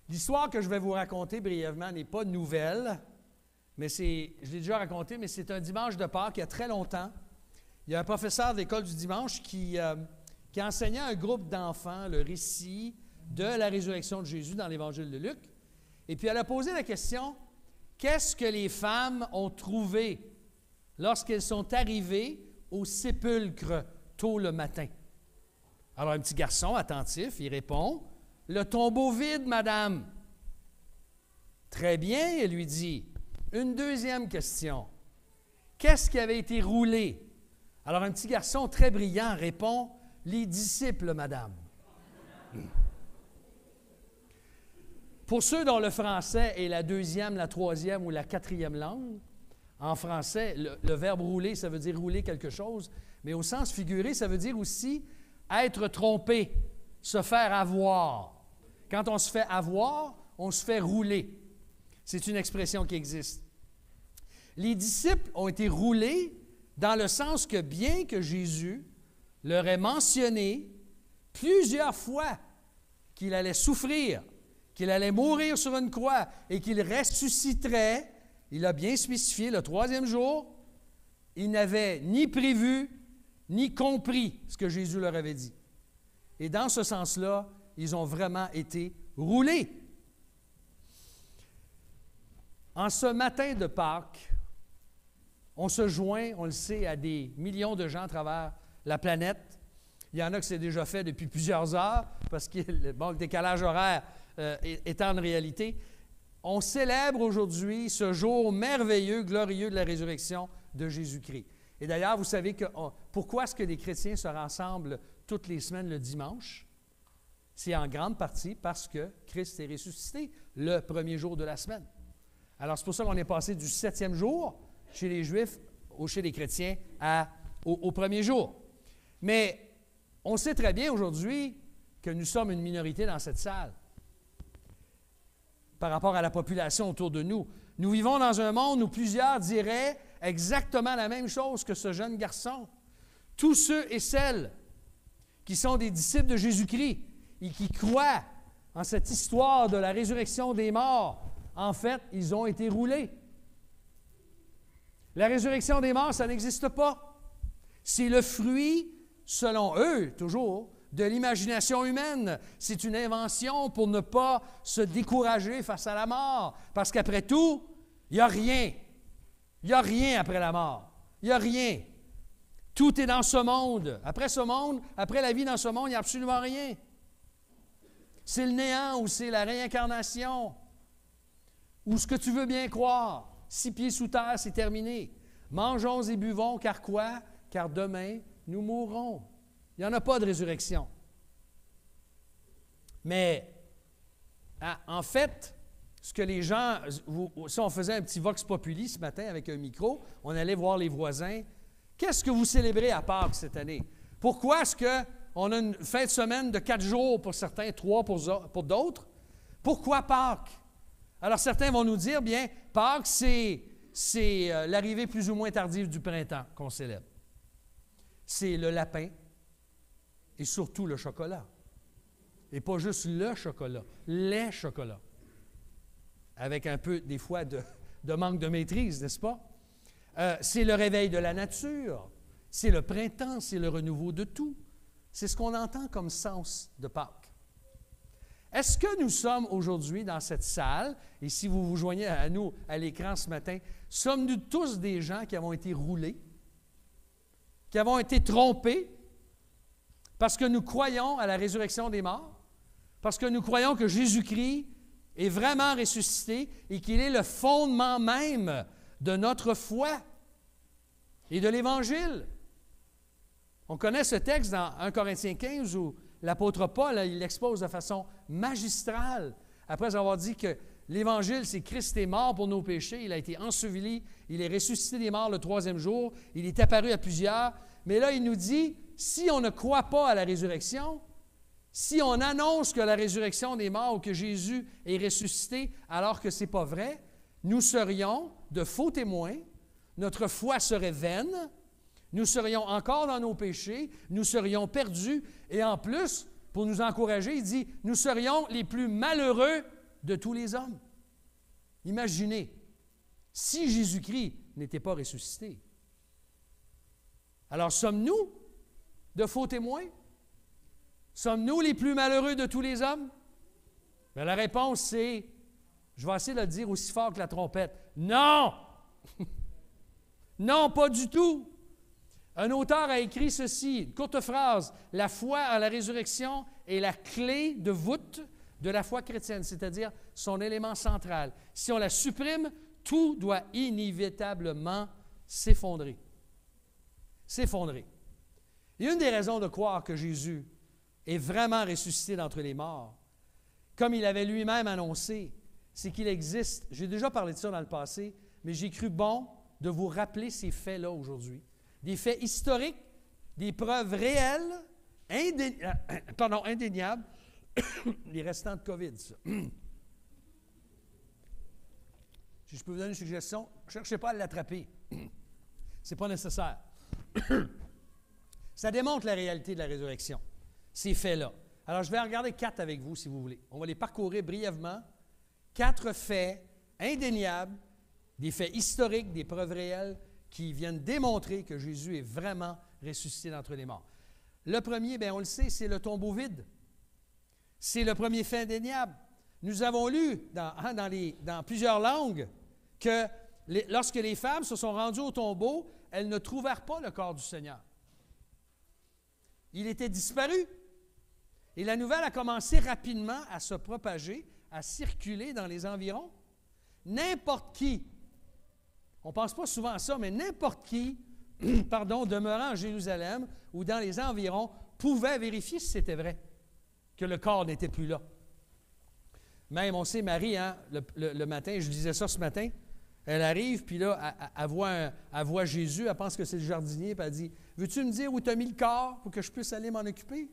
L'histoire que je vais vous raconter brièvement n'est pas nouvelle, mais je l'ai déjà raconté, mais c'est un dimanche de Pâques il y a très longtemps. Il y a un professeur de l'école du dimanche qui enseignait à un groupe d'enfants le récit de la résurrection de Jésus dans l'Évangile de Luc. Et puis elle a posé la question, qu'est-ce que les femmes ont trouvé lorsqu'elles sont arrivées au sépulcre tôt le matin? Alors un petit garçon attentif, il répond, « Le tombeau vide, madame. » Très bien, elle lui dit. Une deuxième question. Qu'est-ce qui avait été roulé? Alors un petit garçon très brillant répond, « Les disciples, madame. » Pour ceux dont le français est la deuxième, la troisième ou la quatrième langue, en français, le verbe rouler, ça veut dire rouler quelque chose, mais au sens figuré, ça veut dire aussi être trompé, se faire avoir. Quand on se fait avoir, on se fait rouler. C'est une expression qui existe. Les disciples ont été roulés dans le sens que bien que Jésus leur ait mentionné plusieurs fois qu'il allait souffrir, qu'il allait mourir sur une croix et qu'il ressusciterait, il a bien spécifié le troisième jour, ils n'avaient ni prévu ni compris ce que Jésus leur avait dit. Et dans ce sens-là, ils ont vraiment été roulés. En ce matin de Pâques, on se joint, on le sait, à des millions de gens à travers la planète. Il y en a qui c'est déjà fait depuis plusieurs heures, parce que le décalage horaire étant une réalité. On célèbre aujourd'hui ce jour merveilleux, glorieux de la résurrection de Jésus-Christ. Et d'ailleurs, vous savez pourquoi est-ce que les chrétiens se rassemblent toutes les semaines le dimanche? C'est en grande partie parce que Christ est ressuscité le premier jour de la semaine. Alors, c'est pour ça qu'on est passé du 7e jour chez les Juifs ou chez les chrétiens au premier jour. Mais on sait très bien aujourd'hui que nous sommes une minorité dans cette salle par rapport à la population autour de nous. Nous vivons dans un monde où plusieurs diraient exactement la même chose que ce jeune garçon. Tous ceux et celles qui sont des disciples de Jésus-Christ et qui croient en cette histoire de la résurrection des morts, en fait, ils ont été roulés. La résurrection des morts, ça n'existe pas. C'est le fruit, selon eux, toujours, de l'imagination humaine. C'est une invention pour ne pas se décourager face à la mort. Parce qu'après tout, il n'y a rien. Il n'y a rien après la mort. Il n'y a rien. Tout est dans ce monde. Après ce monde, après la vie dans ce monde, il n'y a absolument rien. C'est le néant ou c'est la réincarnation. Ou ce que tu veux bien croire. 6 pieds sous terre, c'est terminé. Mangeons et buvons, car quoi? Car demain, nous mourrons. Il n'y en a pas de résurrection. Mais, en fait, ce que les gens, si on faisait un petit vox populi ce matin avec un micro, on allait voir les voisins. Qu'est-ce que vous célébrez à Pâques cette année? Pourquoi est-ce qu'on a une fin de semaine de 4 jours pour certains, 3 pour d'autres? Pourquoi Pâques? Alors, certains vont nous dire, bien, Pâques, c'est l'arrivée plus ou moins tardive du printemps qu'on célèbre. C'est le lapin et surtout le chocolat. Et pas juste le chocolat, les chocolats. Avec un peu, des fois, de manque de maîtrise, n'est-ce pas? C'est le réveil de la nature. C'est le printemps, c'est le renouveau de tout. C'est ce qu'on entend comme sens de Pâques. Est-ce que nous sommes aujourd'hui dans cette salle, et si vous vous joignez à nous à l'écran ce matin, sommes-nous tous des gens qui avons été roulés, qui avons été trompés, parce que nous croyons à la résurrection des morts, parce que nous croyons que Jésus-Christ est vraiment ressuscité et qu'il est le fondement même de notre foi et de l'Évangile? On connaît ce texte dans 1 Corinthiens 15 où l'apôtre Paul, il l'expose de façon magistrale. Après avoir dit que l'Évangile, c'est Christ est mort pour nos péchés, il a été enseveli, il est ressuscité des morts le 3e jour, il est apparu à plusieurs. Mais là, il nous dit, si on ne croit pas à la résurrection, si on annonce que la résurrection des morts ou que Jésus est ressuscité alors que ce n'est pas vrai, nous serions de faux témoins, notre foi serait vaine, nous serions encore dans nos péchés, nous serions perdus, et en plus, pour nous encourager, il dit, nous serions les plus malheureux de tous les hommes. Imaginez, si Jésus-Christ n'était pas ressuscité. Alors, sommes-nous de faux témoins? Sommes-nous les plus malheureux de tous les hommes? Bien, la réponse, c'est, je vais essayer de le dire aussi fort que la trompette, non! Non, pas du tout. Un auteur a écrit ceci, une courte phrase, « La foi en la résurrection est la clé de voûte de la foi chrétienne, c'est-à-dire son élément central. Si on la supprime, tout doit inévitablement s'effondrer. » S'effondrer. Et une des raisons de croire que Jésus est vraiment ressuscité d'entre les morts, comme il avait lui-même annoncé, c'est qu'il existe, j'ai déjà parlé de ça dans le passé, mais j'ai cru bon de vous rappeler ces faits-là aujourd'hui. Des faits historiques, des preuves réelles, indéniables, les restants de COVID, ça. Si je peux vous donner une suggestion, ne cherchez pas à l'attraper. Ce n'est pas nécessaire. Ça démontre la réalité de la résurrection, ces faits-là. Alors, je vais en regarder 4 avec vous, si vous voulez. On va les parcourir brièvement. 4 faits indéniables, des faits historiques, des preuves réelles qui viennent démontrer que Jésus est vraiment ressuscité d'entre les morts. Le premier, bien, on le sait, c'est le tombeau vide. C'est le premier fait indéniable. Nous avons lu dans plusieurs langues que lorsque les femmes se sont rendues au tombeau, elles ne trouvèrent pas le corps du Seigneur. Il était disparu. Et la nouvelle a commencé rapidement à se propager, à circuler dans les environs. N'importe qui, on ne pense pas souvent à ça, mais n'importe qui, demeurant à Jérusalem ou dans les environs, pouvait vérifier si c'était vrai, que le corps n'était plus là. Même, on sait, Marie, le matin, je disais ça ce matin, elle arrive, puis là, elle voit Jésus, elle pense que c'est le jardinier, puis elle dit, « Veux-tu me dire où tu as mis le corps pour que je puisse aller m'en occuper?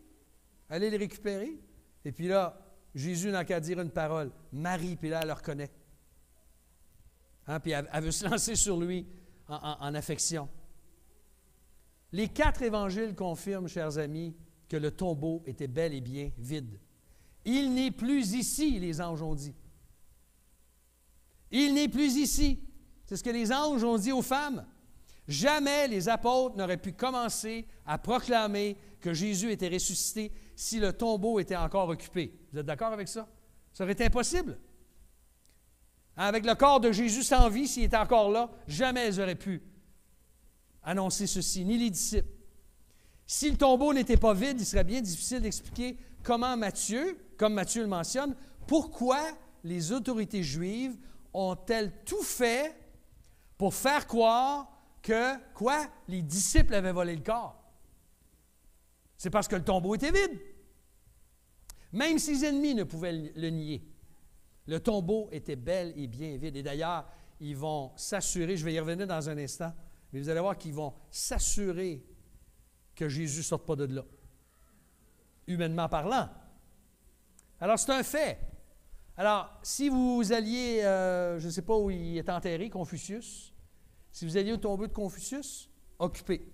Aller le récupérer? » Et puis là, Jésus n'a qu'à dire une parole, « Marie », puis là, elle le reconnaît. Puis elle veut se lancer sur lui en affection. Les 4 évangiles confirment, chers amis, que le tombeau était bel et bien vide. Il n'est plus ici, les anges ont dit. Il n'est plus ici. C'est ce que les anges ont dit aux femmes. Jamais les apôtres n'auraient pu commencer à proclamer que Jésus était ressuscité si le tombeau était encore occupé. Vous êtes d'accord avec ça? Ça aurait été impossible. Avec le corps de Jésus sans vie, s'il était encore là, jamais ils auraient pu annoncer ceci, ni les disciples. Si le tombeau n'était pas vide, il serait bien difficile d'expliquer comment Matthieu, comme Matthieu le mentionne, pourquoi les autorités juives ont-elles tout fait pour faire croire que, les disciples avaient volé le corps. C'est parce que le tombeau était vide. Même ses ennemis ne pouvaient le nier. Le tombeau était bel et bien vide. Et d'ailleurs, ils vont s'assurer, je vais y revenir dans un instant, mais vous allez voir qu'ils vont s'assurer que Jésus ne sorte pas de là, humainement parlant. Alors, c'est un fait. Alors, si vous alliez, je ne sais pas où il est enterré, Confucius, si vous alliez au tombeau de Confucius, occupé.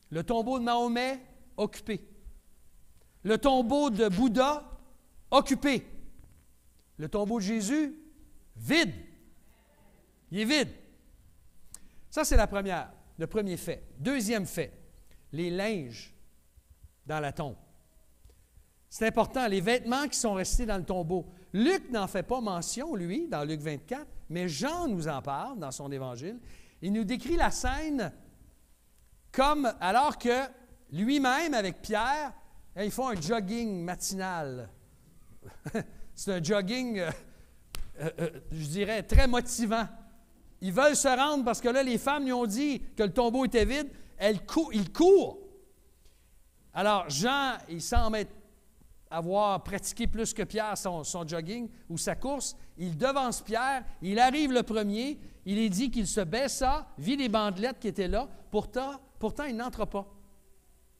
Le tombeau de Mahomet, occupé. Le tombeau de Bouddha, occupé. Le tombeau de Jésus, vide. Il est vide. Ça, c'est le premier fait. Deuxième fait, les linges dans la tombe. C'est important, les vêtements qui sont restés dans le tombeau. Luc n'en fait pas mention, lui, dans Luc 24, mais Jean nous en parle dans son évangile. Il nous décrit la scène comme alors que lui-même, avec Pierre, ils font un jogging matinal. C'est un jogging, je dirais, très motivant. Ils veulent se rendre parce que là, les femmes lui ont dit que le tombeau était vide. Ils courent. Alors, Jean, il semble avoir pratiqué plus que Pierre son jogging ou sa course. Il devance Pierre. Il arrive le premier. Il est dit qu'il se baissa, vit les bandelettes qui étaient là. Pourtant, il n'entre pas.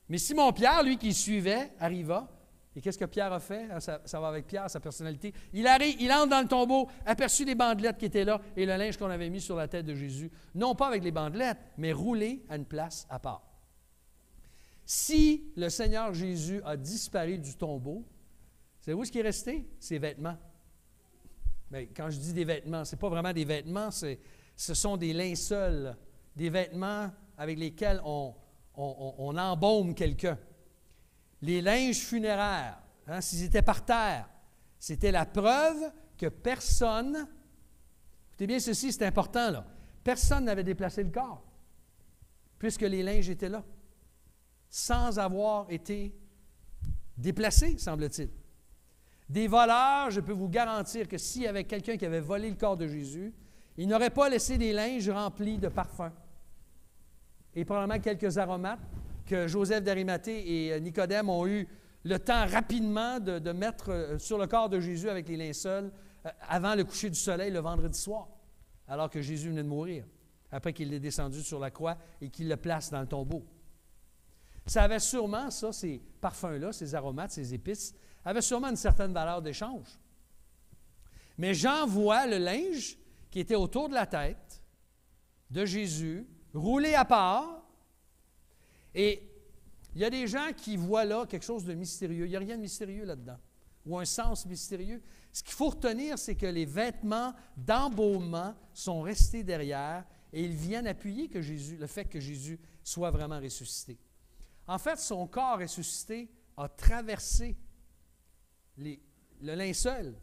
Mais Simon-Pierre, lui qui suivait, arriva. Et qu'est-ce que Pierre a fait? Ça va avec Pierre, sa personnalité. Il entre dans le tombeau, aperçut les bandelettes qui étaient là et le linge qu'on avait mis sur la tête de Jésus. Non pas avec les bandelettes, mais roulé à une place à part. Si le Seigneur Jésus a disparu du tombeau, savez-vous ce qui est resté? Ses vêtements. Mais quand je dis des vêtements, ce n'est pas vraiment des vêtements, ce sont des linceuls, des vêtements avec lesquels on embaume quelqu'un. Les linges funéraires, hein, s'ils étaient par terre, c'était la preuve que personne, écoutez bien ceci, c'est important là, personne n'avait déplacé le corps, puisque les linges étaient là, sans avoir été déplacés, semble-t-il. Des voleurs, je peux vous garantir que s'il y avait quelqu'un qui avait volé le corps de Jésus, il n'aurait pas laissé des linges remplis de parfums. Et probablement quelques aromates que Joseph d'Arimathée et Nicodème ont eu le temps rapidement de mettre sur le corps de Jésus avec les linceul avant le coucher du soleil le vendredi soir, alors que Jésus venait de mourir, après qu'il est descendu sur la croix et qu'il le place dans le tombeau. Ça avait sûrement, ça, ces parfums-là, ces aromates, ces épices, avaient sûrement une certaine valeur d'échange. Mais Jean voit le linge qui était autour de la tête de Jésus, roulé à part, et il y a des gens qui voient là quelque chose de mystérieux. Il n'y a rien de mystérieux là-dedans, ou un sens mystérieux. Ce qu'il faut retenir, c'est que les vêtements d'embaumement sont restés derrière et ils viennent appuyer que Jésus, le fait que Jésus soit vraiment ressuscité. En fait, son corps ressuscité a traversé le linceul,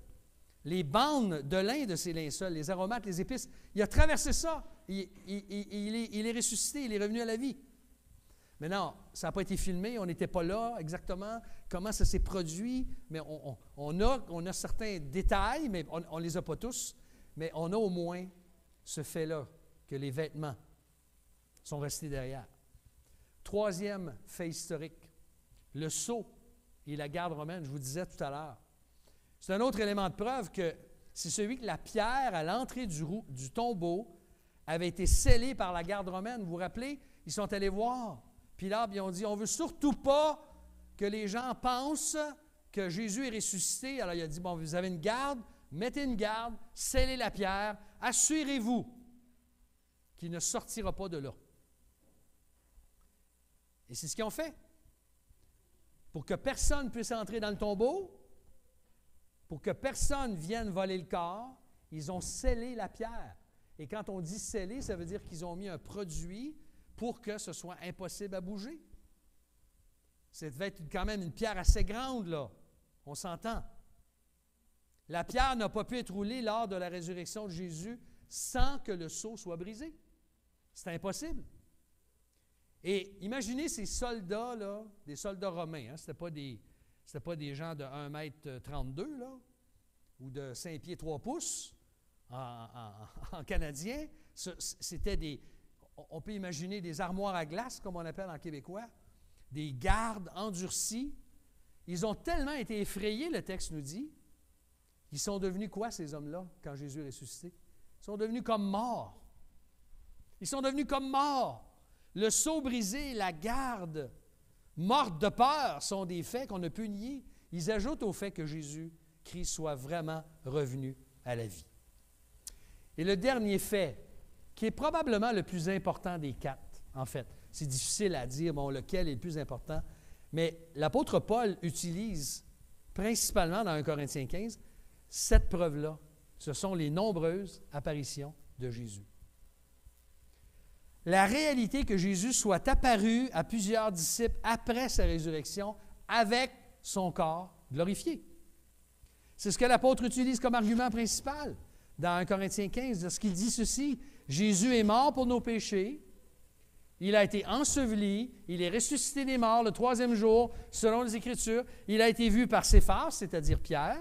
les bandes de lin de ces linceuls, les aromates, les épices. Il a traversé ça. Il est ressuscité, il est revenu à la vie. Mais non, ça n'a pas été filmé, on n'était pas là exactement, comment ça s'est produit, mais on a certains détails, mais on ne les a pas tous, mais on a au moins ce fait-là, que les vêtements sont restés derrière. Troisième fait historique, le sceau et la garde romaine, je vous disais tout à l'heure. C'est un autre élément de preuve que c'est celui que la pierre à l'entrée du tombeau avait été scellée par la garde romaine. Vous vous rappelez? Ils sont allés voir Pilate, ils ont dit, on ne veut surtout pas que les gens pensent que Jésus est ressuscité. Alors il a dit, bon, vous avez une garde, mettez une garde, scellez la pierre, assurez-vous qu'il ne sortira pas de là. Et c'est ce qu'ils ont fait. Pour que personne puisse entrer dans le tombeau, pour que personne vienne voler le corps, ils ont scellé la pierre. Et quand on dit sceller, ça veut dire qu'ils ont mis un produit pour que ce soit impossible à bouger. Ça devait être quand même une pierre assez grande, là. On s'entend. La pierre n'a pas pu être roulée lors de la résurrection de Jésus sans que le sceau soit brisé. C'est impossible. Et imaginez ces soldats, là, des soldats romains, hein, ce n'était pas des gens de 1,32 m, là, ou de 5 pieds 3 pouces en canadien. C'était des... On peut imaginer des armoires à glace, comme on appelle en québécois, des gardes endurcis. Ils ont tellement été effrayés, le texte nous dit, ils sont devenus quoi, ces hommes-là, quand Jésus est ressuscité? Ils sont devenus comme morts. Ils sont devenus comme morts. Le sceau brisé, la garde morte de peur sont des faits qu'on ne peut nier. Ils ajoutent au fait que Jésus-Christ soit vraiment revenu à la vie. Et le dernier fait, qui est probablement le plus important des quatre, en fait. C'est difficile à dire, bon, lequel est le plus important, mais l'apôtre Paul utilise principalement dans 1 Corinthiens 15 cette preuve-là. Ce sont les nombreuses apparitions de Jésus. La réalité que Jésus soit apparu à plusieurs disciples après sa résurrection avec son corps glorifié. C'est ce que l'apôtre utilise comme argument principal dans 1 Corinthiens 15, lorsqu'il dit ceci, « Jésus est mort pour nos péchés, il a été enseveli, il est ressuscité des morts le troisième jour, selon les Écritures, il a été vu par Céphas, c'est-à-dire Pierre,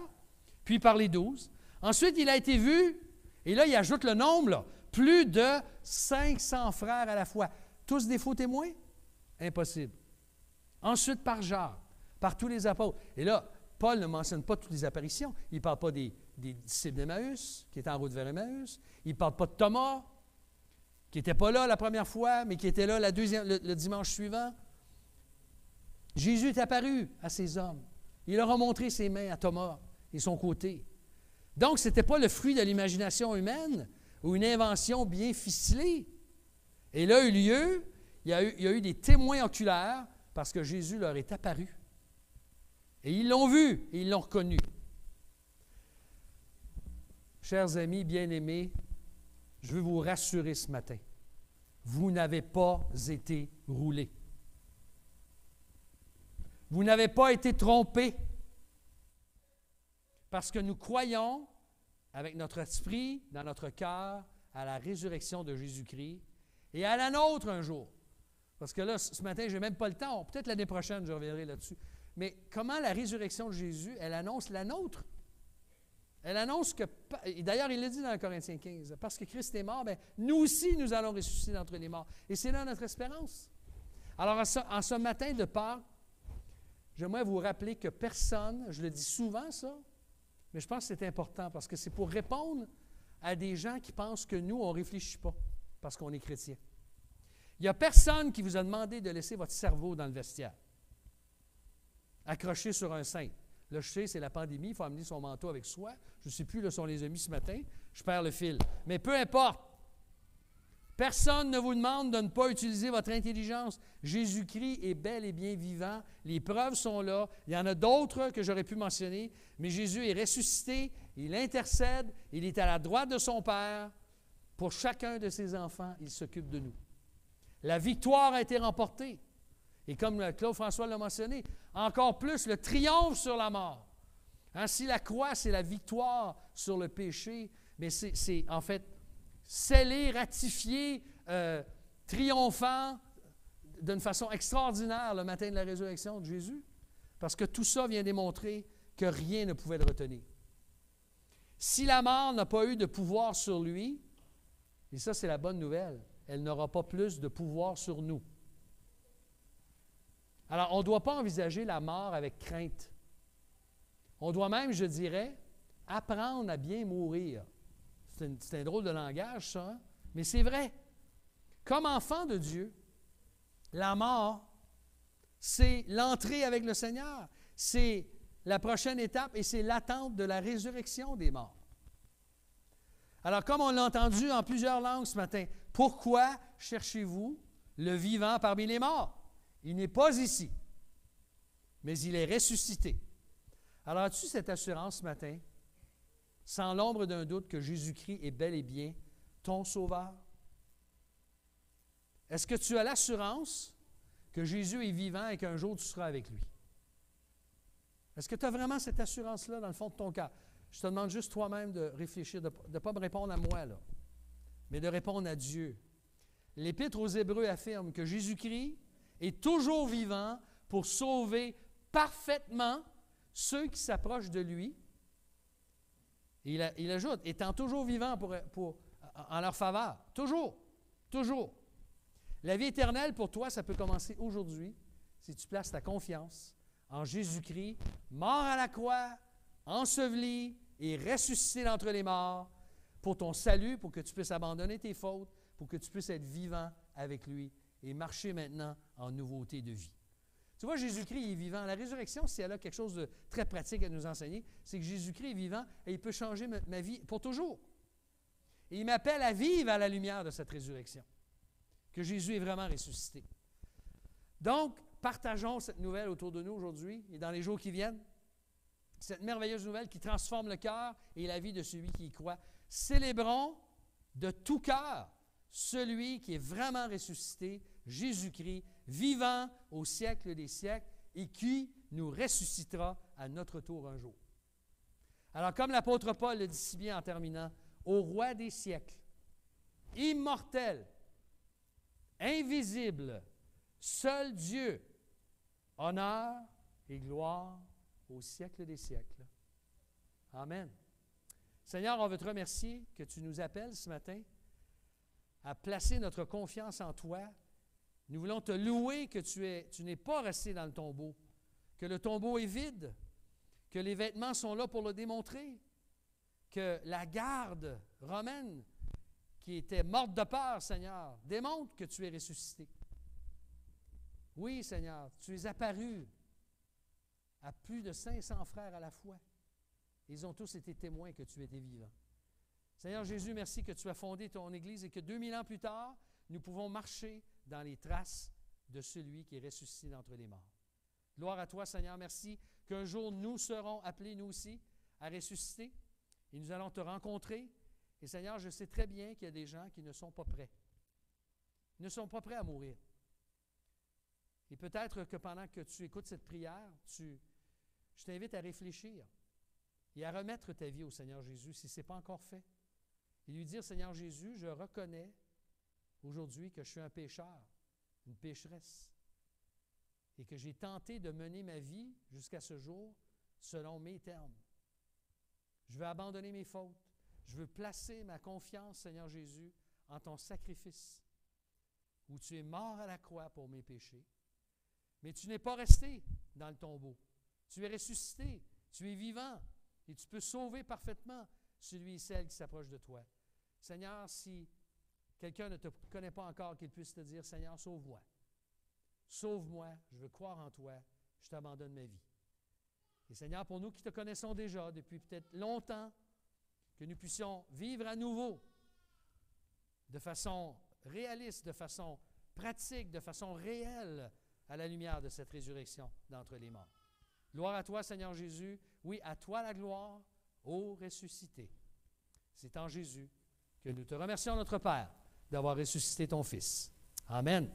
puis par les 12. Ensuite, il a été vu, et là, il ajoute le nombre, là, plus de 500 frères à la fois. Tous des faux témoins? Impossible. Ensuite, par Jacques, par tous les apôtres. Et là, Paul ne mentionne pas toutes les apparitions. Il ne parle pas des disciples d'Emmaüs, qui étaient en route vers Emmaüs. Il ne parle pas de Thomas, qui n'était pas là la première fois, mais qui était là le dimanche suivant. Jésus est apparu à ces hommes. Il leur a montré ses mains à Thomas et son côté. Donc, ce n'était pas le fruit de l'imagination humaine ou une invention bien ficelée. Et là a eu lieu, il y a eu des témoins oculaires parce que Jésus leur est apparu. Et ils l'ont vu et ils l'ont reconnu. Chers amis bien-aimés, je veux vous rassurer ce matin. Vous n'avez pas été roulés. Vous n'avez pas été trompés. Parce que nous croyons, avec notre esprit, dans notre cœur, à la résurrection de Jésus-Christ et à la nôtre un jour. Parce que là, ce matin, je n'ai même pas le temps. Peut-être l'année prochaine, je reviendrai là-dessus. Mais comment la résurrection de Jésus, elle annonce la nôtre? Elle annonce que, et d'ailleurs, il le dit dans Corinthiens 15, parce que Christ est mort, bien, nous aussi, nous allons ressusciter d'entre les morts. Et c'est là notre espérance. Alors, en ce matin de Pâques, j'aimerais vous rappeler que personne, je le dis souvent ça, mais je pense que c'est important parce que c'est pour répondre à des gens qui pensent que nous, on ne réfléchit pas parce qu'on est chrétien. Il n'y a personne qui vous a demandé de laisser votre cerveau dans le vestiaire, accroché sur un cintre. Là, je sais, c'est la pandémie, il faut amener son manteau avec soi. Je ne sais plus, là, si on les a mis ce matin. Je perds le fil. Mais peu importe. Personne ne vous demande de ne pas utiliser votre intelligence. Jésus-Christ est bel et bien vivant. Les preuves sont là. Il y en a d'autres que j'aurais pu mentionner. Mais Jésus est ressuscité. Il intercède. Il est à la droite de son Père. Pour chacun de ses enfants, il s'occupe de nous. La victoire a été remportée. Et comme Claude François l'a mentionné, encore plus le triomphe sur la mort. Hein, si la croix, c'est la victoire sur le péché, mais c'est en fait scellé, ratifié, triomphant d'une façon extraordinaire le matin de la résurrection de Jésus. Parce que tout ça vient démontrer que rien ne pouvait le retenir. Si la mort n'a pas eu de pouvoir sur lui, et ça c'est la bonne nouvelle, elle n'aura pas plus de pouvoir sur nous. Alors, on ne doit pas envisager la mort avec crainte. On doit même, je dirais, apprendre à bien mourir. C'est un drôle de langage, ça, hein? Mais c'est vrai. Comme enfant de Dieu, la mort, c'est l'entrée avec le Seigneur. C'est la prochaine étape et c'est l'attente de la résurrection des morts. Alors, comme on l'a entendu en plusieurs langues ce matin, pourquoi cherchez-vous le vivant parmi les morts? Il n'est pas ici, mais il est ressuscité. Alors, as-tu cette assurance ce matin, sans l'ombre d'un doute, que Jésus-Christ est bel et bien ton Sauveur? Est-ce que tu as l'assurance que Jésus est vivant et qu'un jour tu seras avec lui? Est-ce que tu as vraiment cette assurance-là dans le fond de ton cœur? Je te demande juste toi-même de réfléchir, de ne pas me répondre à moi, là, mais de répondre à Dieu. L'Épître aux Hébreux affirme que Jésus-Christ est toujours vivant pour sauver parfaitement ceux qui s'approchent de lui. Et il ajoute, étant toujours vivant en leur faveur. Toujours. Toujours. La vie éternelle, pour toi, ça peut commencer aujourd'hui si tu places ta confiance en Jésus-Christ, mort à la croix, enseveli et ressuscité d'entre les morts pour ton salut, pour que tu puisses abandonner tes fautes, pour que tu puisses être vivant avec lui et marcher maintenant en nouveauté de vie. Tu vois, Jésus-Christ est vivant. La résurrection, si elle a quelque chose de très pratique à nous enseigner, c'est que Jésus-Christ est vivant et il peut changer ma vie pour toujours. Et il m'appelle à vivre à la lumière de cette résurrection, que Jésus est vraiment ressuscité. Donc, partageons cette nouvelle autour de nous aujourd'hui et dans les jours qui viennent. Cette merveilleuse nouvelle qui transforme le cœur et la vie de celui qui y croit. Célébrons de tout cœur celui qui est vraiment ressuscité, Jésus-Christ, vivant au siècle des siècles et qui nous ressuscitera à notre tour un jour. Alors, comme l'apôtre Paul le dit si bien en terminant, au roi des siècles, immortel, invisible, seul Dieu, honneur et gloire au siècle des siècles. Amen. Seigneur, on veut te remercier que tu nous appelles ce matin à placer notre confiance en toi. Nous voulons te louer que tu n'es pas resté dans le tombeau, que le tombeau est vide, que les vêtements sont là pour le démontrer, que la garde romaine, qui était morte de peur, Seigneur, démontre que tu es ressuscité. Oui, Seigneur, tu es apparu à plus de 500 frères à la fois. Ils ont tous été témoins que tu étais vivant. Seigneur Jésus, merci que tu as fondé ton Église et que 2000 ans plus tard, nous pouvons marcher dans les traces de celui qui est ressuscité d'entre les morts. Gloire à toi, Seigneur. Merci qu'un jour, nous serons appelés, nous aussi, à ressusciter Et nous allons te rencontrer. Et Seigneur, je sais très bien qu'il y a des gens qui ne sont pas prêts. Ils ne sont pas prêts à mourir. Et peut-être que pendant que tu écoutes cette prière, je t'invite à réfléchir et à remettre ta vie au Seigneur Jésus si ce n'est pas encore fait. Et lui dire, Seigneur Jésus, je reconnais aujourd'hui que je suis un pécheur, une pécheresse, et que j'ai tenté de mener ma vie jusqu'à ce jour selon mes termes. Je veux abandonner mes fautes. Je veux placer ma confiance, Seigneur Jésus, en ton sacrifice, où tu es mort à la croix pour mes péchés. Mais tu n'es pas resté dans le tombeau. Tu es ressuscité, tu es vivant, et tu peux sauver parfaitement celui et celle qui s'approche de toi. Seigneur, si quelqu'un ne te connaît pas encore, qu'il puisse te dire, Seigneur, sauve-moi. Sauve-moi, je veux croire en toi, je t'abandonne ma vie. Et Seigneur, pour nous qui te connaissons déjà depuis peut-être longtemps, que nous puissions vivre à nouveau de façon réaliste, de façon pratique, de façon réelle, à la lumière de cette résurrection d'entre les morts. Gloire à toi, Seigneur Jésus. Oui, à toi la gloire, ô ressuscité. C'est en Jésus que nous te remercions, notre Père, d'avoir ressuscité ton Fils. Amen.